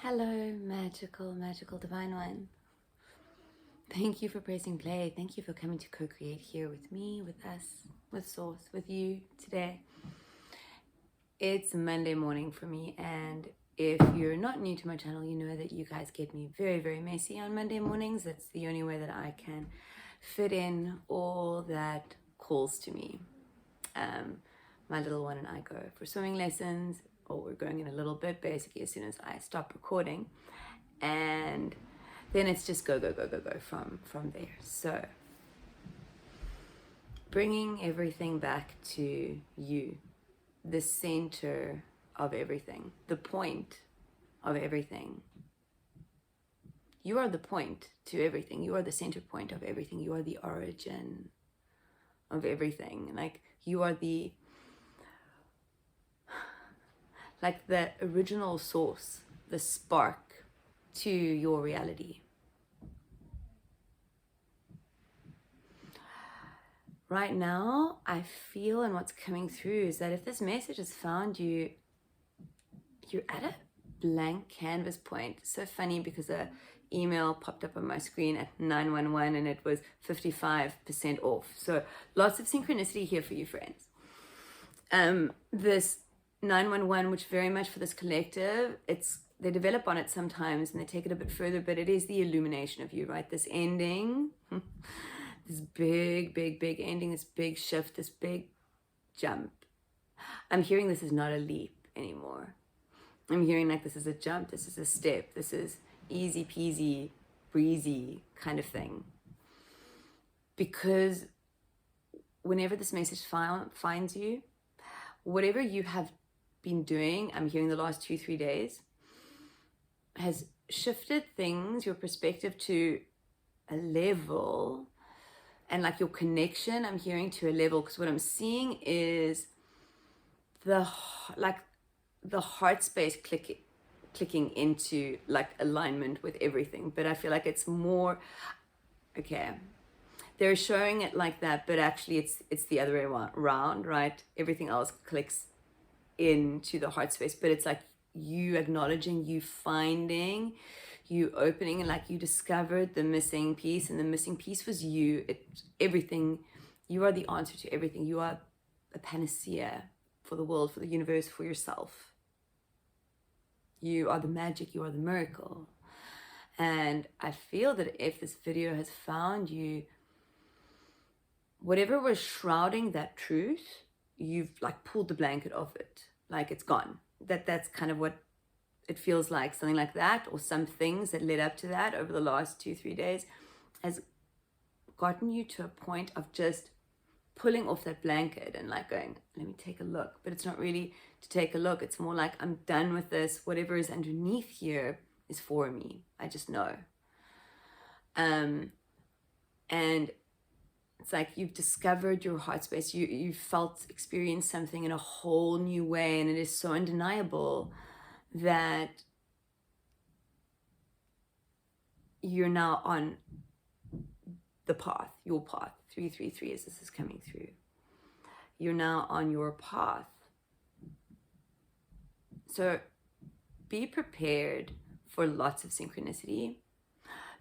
Hello, magical divine one. Thank you for pressing play. Thank you for coming to co-create here with me, with us, with Source, with you today. It's Monday morning for me, and if you're not new to my channel, you know that you guys get me very messy on Monday mornings. That's the only way that I can fit in all that calls to me. My little one and I go for swimming lessons, or we're going in a little bit, basically as soon as I stop recording, and then it's just go from there. So bringing everything back to you, the center of everything, the point of everything. You are the point to everything. You are the center point of everything. You are the origin of everything. Like you are the original source, the spark to your reality. Right now, I feel, and what's coming through is that if this message has found you, you're at a blank canvas point. So funny, because a email popped up on my screen at 911 and it was 55% off. So lots of synchronicity here for you, friends. This 911, which very much for this collective, they develop on it sometimes and they take it a bit further, but it is the illumination of you, right? This ending, this big ending, this big shift, this big jump. I'm hearing this is not a leap anymore. I'm hearing like this is a jump, this is a step, this is easy peasy, breezy kind of thing. Because whenever this message finds you, whatever you have been doing, I'm hearing the last 2-3 days, has shifted things, your perspective to a level, and like your connection, I'm hearing to a level, because what I'm seeing is the heart space clicking into like alignment with everything. But I feel like it's more, okay, they're showing it like that, but actually it's the other way around, right? Everything else clicks into the heart space, but it's like you acknowledging, you finding, you opening, and like you discovered the missing piece, and the missing piece was you. Everything, you are the answer to everything. You are a panacea for the world, for the universe, for yourself. You are the magic, you are the miracle. And I feel that if this video has found you, whatever was shrouding that truth, you've like pulled the blanket off it, like it's gone. That's kind of what it feels like, something like that, or some things that led up to that over the last 2-3 days has gotten you to a point of just pulling off that blanket and like going, let me take a look. But it's not really to take a look, it's more like, I'm done with this. Whatever is underneath here is for me, I just know. And it's like you've discovered your heart space. You experienced something in a whole new way, and it is so undeniable that you're now on the path, your path. 333 as this is coming through. You're now on your path. So be prepared for lots of synchronicity.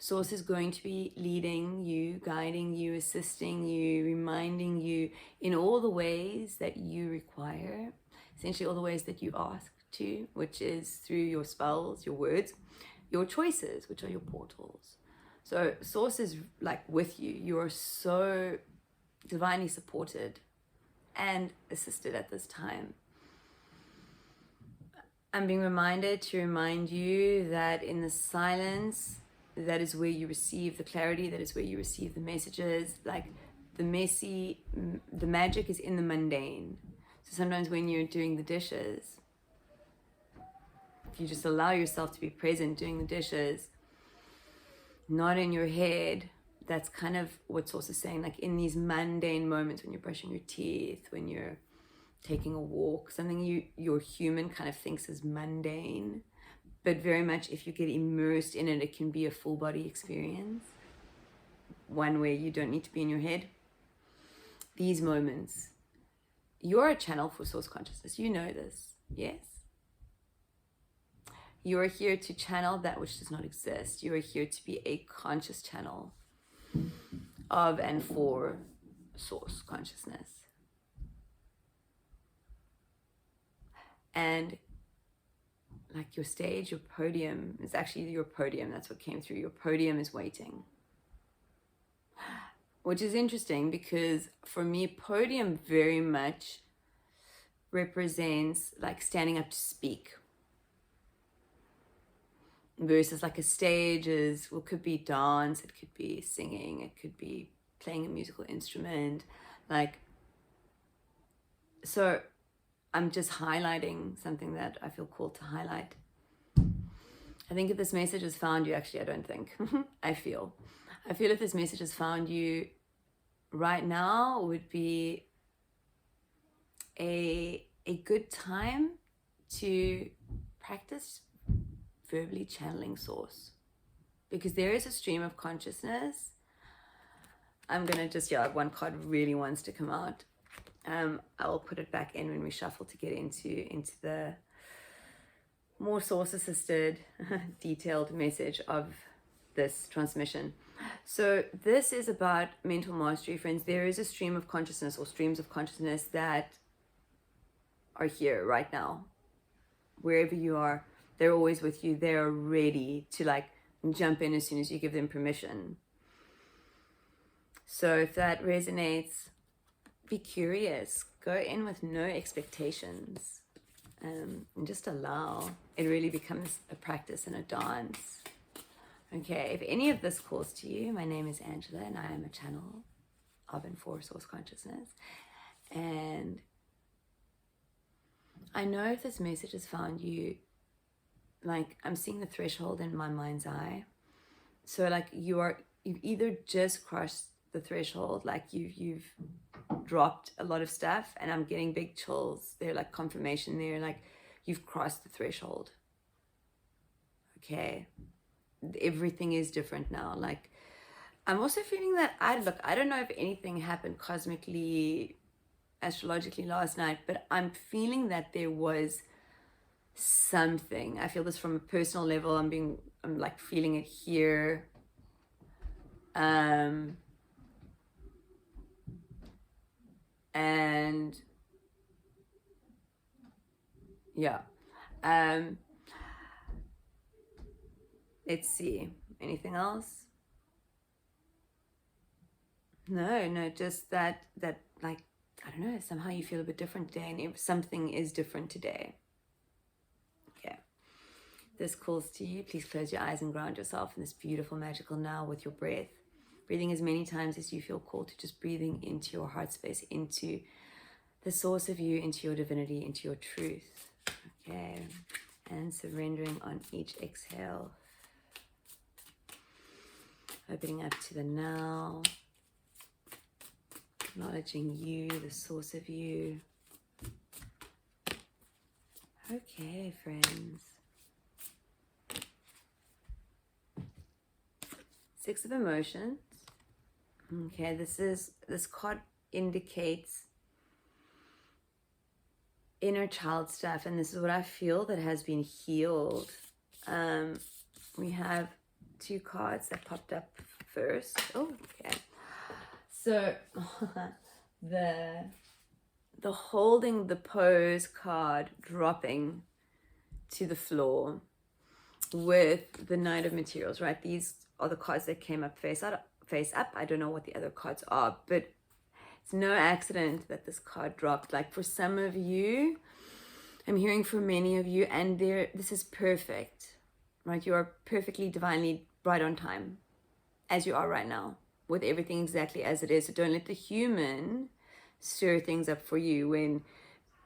Source is going to be leading you, guiding you, assisting you, reminding you in all the ways that you require, essentially all the ways that you ask to, which is through your spells, your words, your choices, which are your portals. So Source is like with you. You are so divinely supported and assisted at this time. I'm being reminded to remind you that in the silence, that is where you receive the clarity, that is where you receive the messages. Like the magic is in the mundane. So sometimes when you're doing the dishes, if you just allow yourself to be present doing the dishes, not in your head, that's kind of what Source is saying, like in these mundane moments when you're brushing your teeth, when you're taking a walk, something your human kind of thinks is mundane, but very much if you get immersed in it, it can be a full body experience, one where you don't need to be in your head. These moments, you're a channel for Source consciousness. You know this, yes? You are here to channel that which does not exist. You are here to be a conscious channel of and for source consciousness. And like your stage, your podium is actually your podium. That's what came through. Your podium is waiting. Which is interesting because for me, podium very much represents like standing up to speak. Versus like a stage is, well, could be dance, it could be singing, it could be playing a musical instrument. Like, so I'm just highlighting something that I feel called to highlight. I think if this message has found you, actually, I don't think, I feel if this message has found you right now would be a good time to practice verbally channeling source, because there is a stream of consciousness. I'm gonna just, yeah, one card really wants to come out. I'll put it back in when we shuffle to get into the more source assisted detailed message of this transmission. So this is about mental mastery, friends. There is a stream of consciousness or streams of consciousness that are here right now, wherever you are. They're always with you. They're ready to like jump in as soon as you give them permission. So if that resonates, be curious. Go in with no expectations. And just allow. It really becomes a practice and a dance. Okay, if any of this calls to you, my name is Angela and I am a channel of and for source consciousness. And I know if this message has found you, like I'm seeing the threshold in my mind's eye. So like you've either just crossed the threshold, like you've dropped a lot of stuff, and I'm getting big chills. They're like confirmation there, like you've crossed the threshold. Okay, everything is different now. Like I'm also feeling that I don't know if anything happened cosmically, astrologically last night, but I'm feeling that there was something. I feel this from a personal level. I'm like feeling it here. And yeah. Let's see. Anything else? No, just that like, I don't know, somehow you feel a bit different today, and something is different today. Okay. This calls to you. Please close your eyes and ground yourself in this beautiful magical now with your breath. Breathing as many times as you feel called to, just breathing into your heart space, into the source of you, into your divinity, into your truth. Okay. And surrendering on each exhale. Opening up to the now. Acknowledging you, the source of you. Okay, friends. Six of Emotions. Okay, this card indicates inner child stuff, and this is what I feel that has been healed. We have two cards that popped up first. Oh, okay. So the holding the pose card dropping to the floor with the Knight of Materials, right? These are the cards that came up face up. I don't know what the other cards are, but it's no accident that this card dropped. Like for some of you, I'm hearing from many of you, and this is perfect, right? You are perfectly, divinely right on time, as you are right now, with everything exactly as it is. So don't let the human stir things up for you when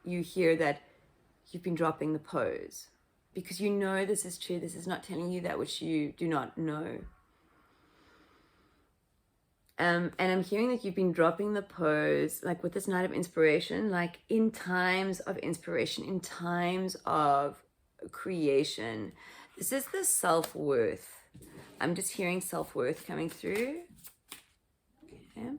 you hear that you've been dropping the pose, because you know this is true. This is not telling you that which you do not know. And I'm hearing that you've been dropping the pose, like with this Night of Inspiration, like in times of inspiration, in times of creation. This is the self-worth. I'm just hearing self-worth coming through. Okay.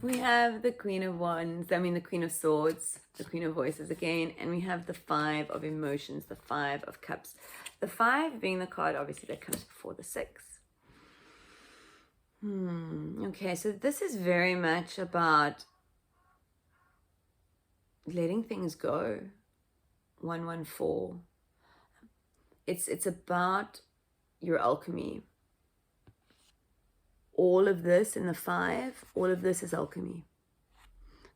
We have the Queen of Wands, I mean the Queen of Swords, the Queen of Voices again, and we have the Five of Emotions, the Five of Cups. The Five being the card, obviously, that comes before the Six. Okay, so this is very much about letting things go. 114. It's about your alchemy. All of this in the Five, all of this is alchemy.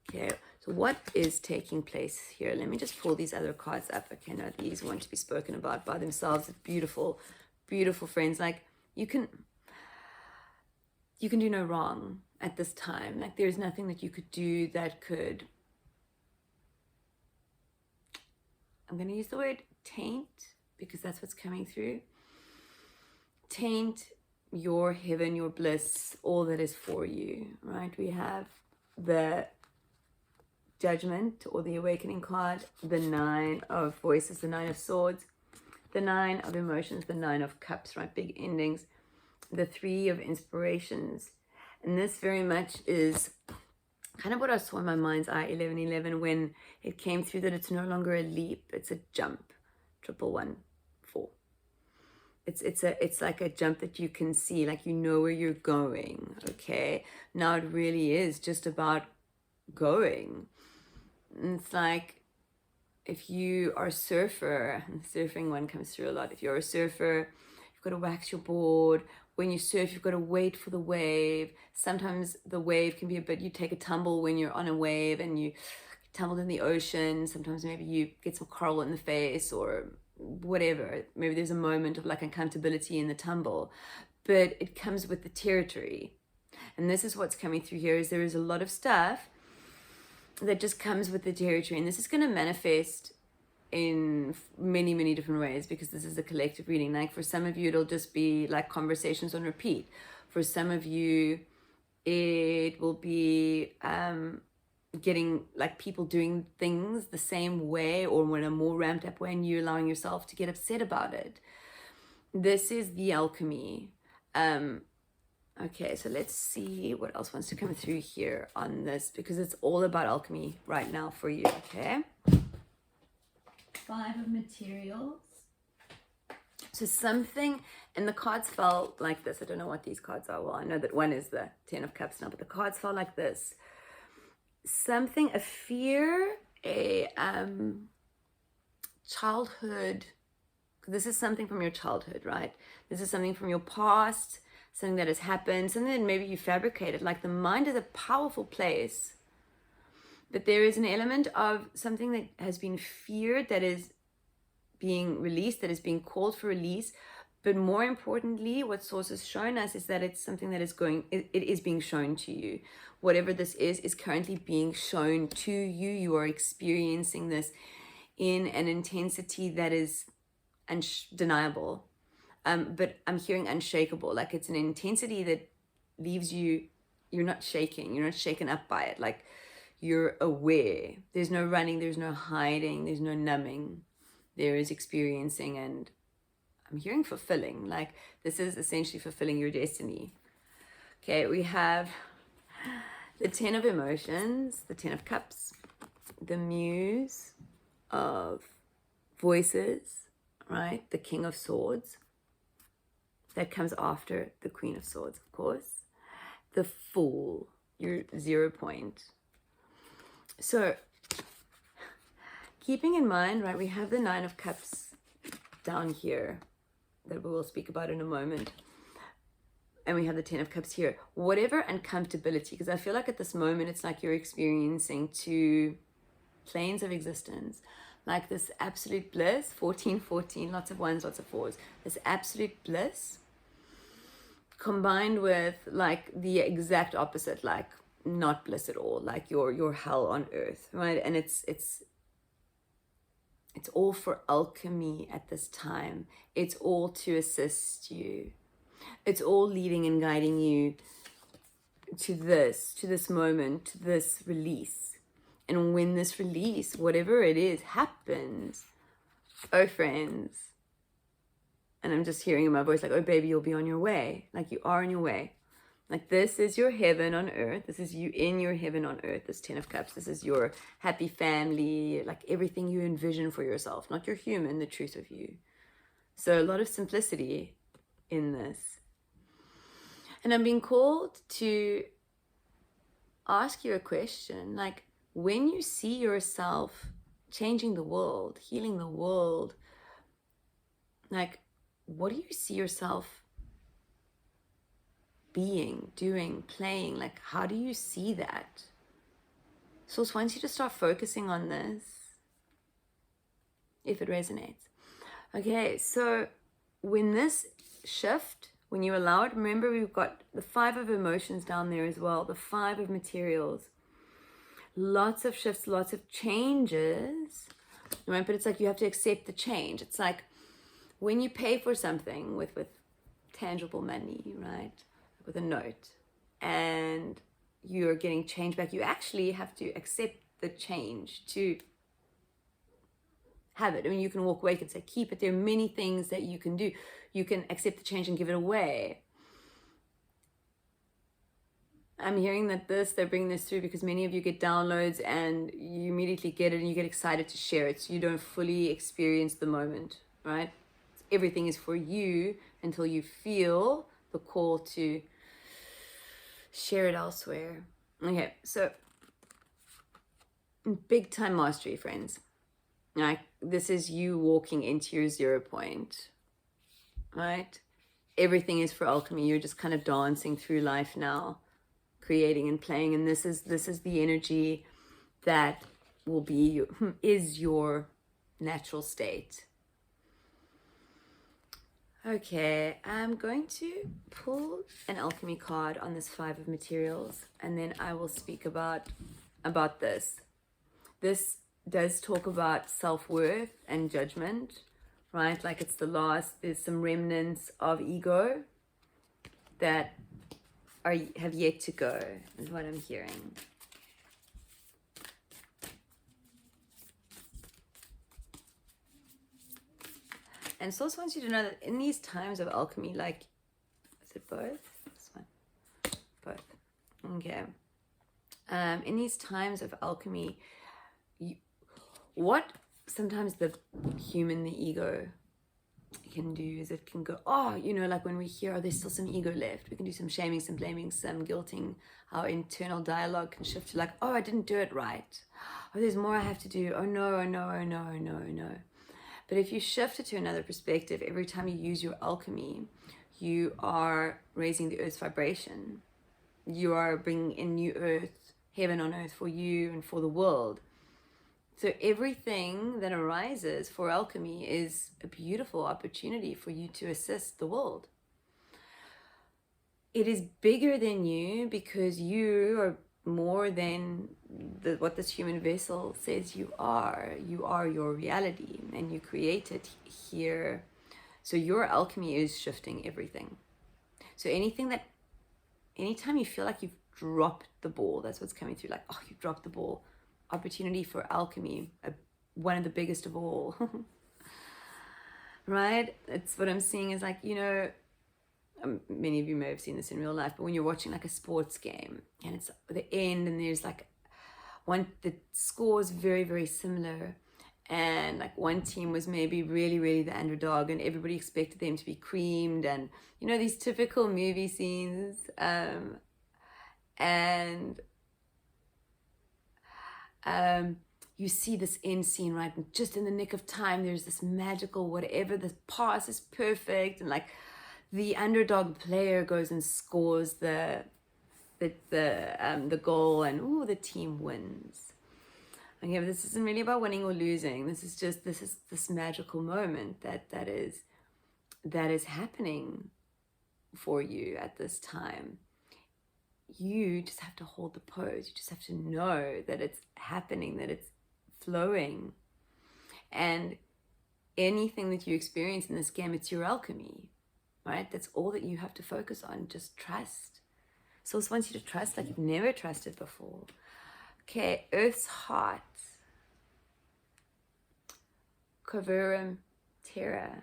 Okay, so what is taking place here? Let me just pull these other cards up. Okay, no, these want to be spoken about by themselves. It's beautiful, beautiful friends. Like, you can do no wrong at this time. Like, there's nothing that you could do that could, I'm going to use the word taint, because that's what's coming through. Taint your heaven, your bliss, all that is for you, right? We have the Judgment or the Awakening card, the Nine of Voices, the Nine of Swords, the Nine of Emotions, the Nine of Cups, right? Big endings, the Three of Inspirations. And this very much is kind of what I saw in my mind's eye, 1111, when it came through that it's no longer a leap, it's a jump. 1114. It's like a jump that you can see, like you know where you're going. Okay, now it really is just about going. And it's like, if you are a surfer, and surfing one comes through a lot. If you're a surfer, you've got to wax your board. When you surf, you've got to wait for the wave. Sometimes the wave can be a bit, you take a tumble when you're on a wave and you tumbled in the ocean. Sometimes maybe you get some coral in the face or whatever. Maybe there's a moment of like uncomfortability in the tumble, but it comes with the territory. And this is what's coming through here, is there is a lot of stuff that just comes with the territory. And this is going to manifest in many, many different ways, because this is a collective reading. Like, for some of you, it'll just be like conversations on repeat. For some of you, it will be getting like people doing things the same way or in a more ramped up way, and you allowing yourself to get upset about it. This is the alchemy. Okay, so let's see what else wants to come through here on this, because it's all about alchemy right now for you. Okay, Five of Materials. So something, and the cards fell like this. I don't know what these cards are. Well, I know that one is the Ten of Cups now, but the cards fell like this. Something, a fear, a childhood. This is something from your childhood, right? This is something from your past, something that has happened, something that maybe you fabricated. Like, the mind is a powerful place, but there is an element of something that has been feared, that is being released, that is being called for release. But more importantly, what Source has shown us is that it's something that is going, it is being shown to you. Whatever this is currently being shown to you. You are experiencing this in an intensity that is undeniable. But I'm hearing unshakable. Like, it's an intensity that leaves you, you're not shaking, you're not shaken up by it. Like, you're aware. There's no running, there's no hiding, there's no numbing. There is experiencing, and I'm hearing fulfilling. Like, this is essentially fulfilling your destiny. Okay, we have the Ten of Emotions, the Ten of Cups, the Muse of Voices, right? The King of Swords. That comes after the Queen of Swords, of course. The Fool, your 0 point. So, keeping in mind, right, we have the Nine of Cups down here that we will speak about in a moment. And we have the Ten of Cups here. Whatever uncomfortability, because I feel like at this moment, it's like you're experiencing two planes of existence. Like this absolute bliss, 1414, lots of ones, lots of fours. This absolute bliss combined with like the exact opposite, like not bliss at all, like your hell on earth, right? And it's all for alchemy at this time. It's all to assist you. It's all leading and guiding you to this moment, to this release. And when this release, whatever it is, happens, oh friends, and I'm just hearing in my voice like, oh baby, you'll be on your way. Like, you are on your way. Like, this is your heaven on earth. This is you in your heaven on earth, this 10 of Cups. This is your happy family, like everything you envision for yourself, not your human, the truth of you. So a lot of simplicity in this. And I'm being called to ask you a question, like, when you see yourself changing the world, healing the world, like, what do you see yourself being, doing, playing? Like, how do you see that? So once you just start focusing on this, if it resonates. Okay, so when this shift, when you allow it, remember we've got the 5 of emotions down there as well, the 5 of materials. Lots of shifts, lots of changes, right? But it's like you have to accept the change. It's like when you pay for something with tangible money, right? With a note, and you're getting change back, you actually have to accept the change to have it. I mean, you can walk away and say, keep it. There are many things that you can do. You can accept the change and give it away. I'm hearing that they're bringing this through because many of you get downloads and you immediately get it and you get excited to share it. So you don't fully experience the moment, right? Everything is for you until you feel the call to share it elsewhere. Okay, so big time mastery, friends. Like, this is you walking into your 0 point, right? Everything is for alchemy. You're just kind of dancing through life now, creating and playing, and this is the energy that will be is your natural state. Okay, I'm going to pull an alchemy card on this 5 of materials, and then I will speak about this. This does talk about self-worth and judgment, right? Like, it's the last, there's some remnants of ego that have yet to go, is what I'm hearing. And so I also want you to know that in these times of alchemy, like, is it both? This one. Both. Okay. In these times of alchemy, what sometimes the human, the ego, can do is it can go, oh, you know, like when we hear, oh, there's still some ego left, we can do some shaming, some blaming, some guilting. Our internal dialogue can shift to like, oh, I didn't do it right. Oh, there's more I have to do. Oh no, oh no, oh no, oh no, oh no. But if you shift it to another perspective, every time you use your alchemy, you are raising the earth's vibration. You are bringing in new earth, heaven on earth for you and for the world. So everything that arises for alchemy is a beautiful opportunity for you to assist the world. It is bigger than you because you are more than what this human vessel says you are. You are your reality and you create it here. So your alchemy is shifting everything. So anytime you feel like you've dropped the ball, that's what's coming through, like, oh, you dropped the ball. Opportunity for alchemy, one of the biggest of all. Right? It's what I'm seeing is like, you know, many of you may have seen this in real life, but when you're watching like a sports game and it's the end and there's like the score is very, very similar, and like one team was maybe really, really the underdog and everybody expected them to be creamed, and you know, these typical movie scenes, you see this end scene, right? And just in the nick of time, there's this magical whatever, the pass is perfect, and like the underdog player goes and scores the goal, and ooh, the team wins. Okay, but this isn't really about winning or losing. This is this magical moment that is happening for you at this time. You just have to hold the pose. You just have to know that it's happening, that it's flowing. And anything that you experience in this game, it's your alchemy, right? That's all that you have to focus on. Just trust. So it wants you to trust like you've never trusted before. Okay, Earth's heart. Coverum Terra.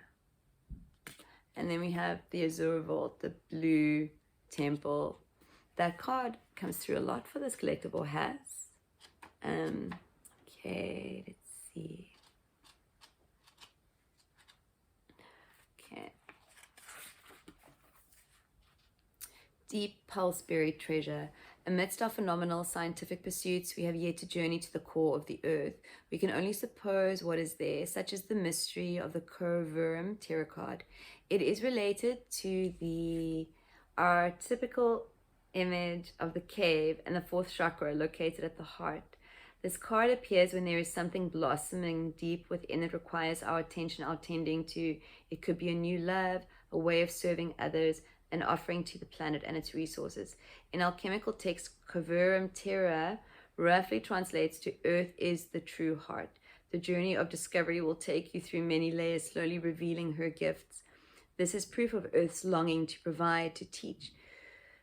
And then we have the Azure Vault, the blue temple. that card comes through a lot for this collective, or has. Okay, let's see. Okay. Deep pulse buried treasure. Amidst our phenomenal scientific pursuits, we have yet to journey to the core of the earth. We can only suppose what is there, such as the mystery of the Curverum tarot card. It is related to the archetypical image of the cave and the fourth chakra located at the heart. This card appears when there is something blossoming deep within that requires our attention, our tending to. It could be a new love, a way of serving others, an offering to the planet and its resources. In alchemical text, Curverum terra roughly translates to Earth is the true heart. The journey of discovery will take you through many layers, slowly revealing her gifts. This is proof of Earth's longing to provide, to teach.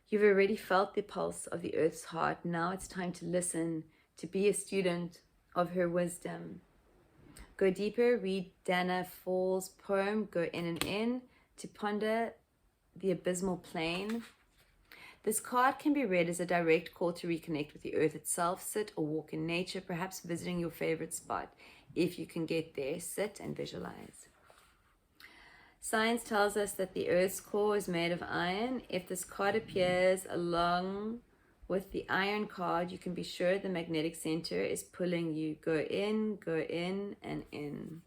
You've already felt the pulse of the Earth's heart. Now it's time to listen, to be a student of her wisdom. Go deeper, read Dana Fall's poem, Go In and In, to ponder the abysmal plane. This card can be read as a direct call to reconnect with the earth itself. Sit or walk in nature, perhaps visiting your favorite spot. If you can get there, sit and visualize. Science tells us that the earth's core is made of iron. If this card appears along with the iron card, you can be sure the magnetic center is pulling you. Go in, and in.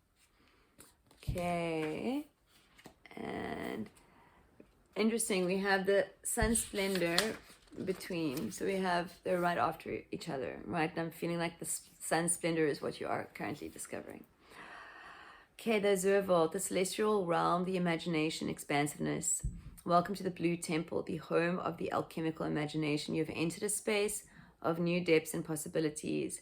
Okay. And interesting, we have the sun splendor between. So we have, they're right after each other, right? And I'm feeling like the sun splendor is what you are currently discovering. Okay, the Azure Vault, the celestial realm, the imagination, expansiveness. Welcome to the Blue Temple, the home of the alchemical imagination. You have entered a space of new depths and possibilities.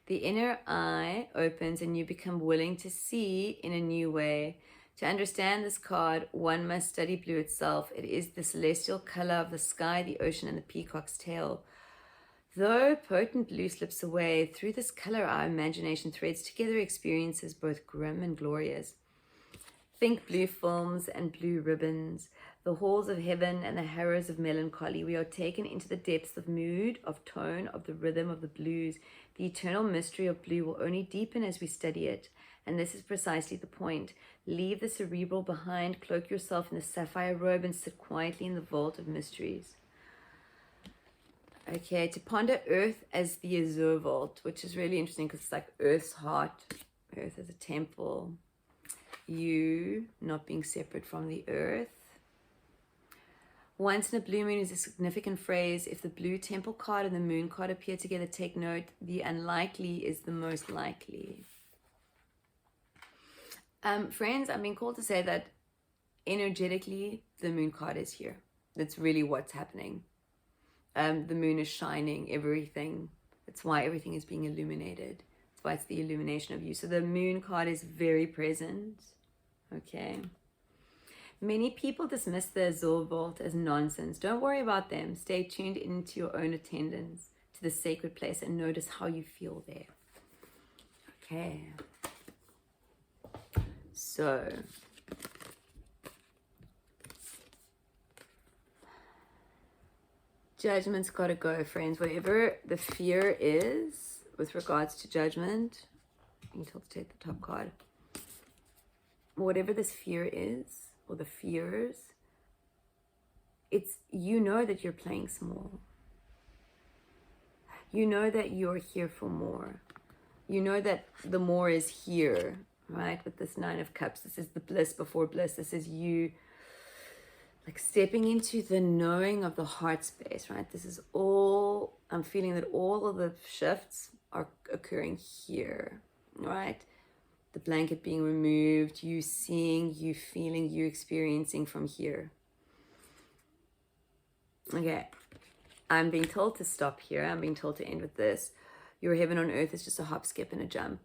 The inner eye opens and you become willing to see in a new way. To understand this card, one must study blue itself. It is the celestial color of the sky, the ocean, and the peacock's tail. Though potent blue slips away, through this color our imagination threads together experiences both grim and glorious. Think blue films and blue ribbons, the halls of heaven and the harrows of melancholy. We are taken into the depths of mood, of tone, of the rhythm of the blues. The eternal mystery of blue will only deepen as we study it. And this is precisely the point. Leave the cerebral behind, cloak yourself in the sapphire robe, and sit quietly in the vault of mysteries. Okay, to ponder Earth as the Azure Vault, which is really interesting because it's like Earth's heart, Earth as a temple, you not being separate from the Earth. Once in a blue moon is a significant phrase. If the blue temple card and the moon card appear together, take note, the unlikely is the most likely. Friends, I'm being called to say that energetically, the moon card is here. That's really what's happening. The moon is shining everything. That's why everything is being illuminated. That's why it's the illumination of you. So the moon card is very present. Okay. Many people dismiss the Azure Vault as nonsense. Don't worry about them. Stay tuned into your own attendance to the sacred place and notice how you feel there. Okay. So, judgment's got to go, friends. Whatever the fear is with regards to judgment, you can tell to take the top card. Whatever this fear is, or the fears, it's, you know that you're playing small. You know that you're here for more. You know that the more is here, right? With this Nine of Cups, this is the bliss before bliss. This is you like stepping into the knowing of the heart space, right? This is all, I'm feeling that all of the shifts are occurring here, right? The blanket being removed, you seeing, you feeling, you experiencing from here. Okay, I'm being told to stop here. I'm being told to end with this. Your heaven on earth is just a hop, skip, and a jump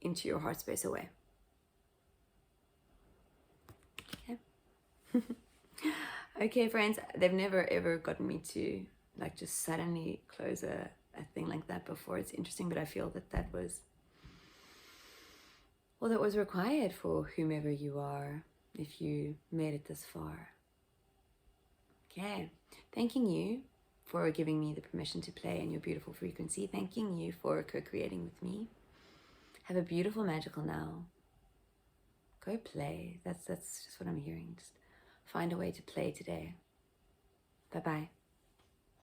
into your heart space away. Okay. Okay, friends, they've never ever gotten me to like just suddenly close a thing like that before. It's interesting, but I feel that that was, well, that was required for whomever you are, if you made it this far. Okay, thanking you for giving me the permission to play in your beautiful frequency. Thanking you for co-creating with me. Have a beautiful magical now. Go play. That's just what I'm hearing. Just find a way to play today. Bye-bye.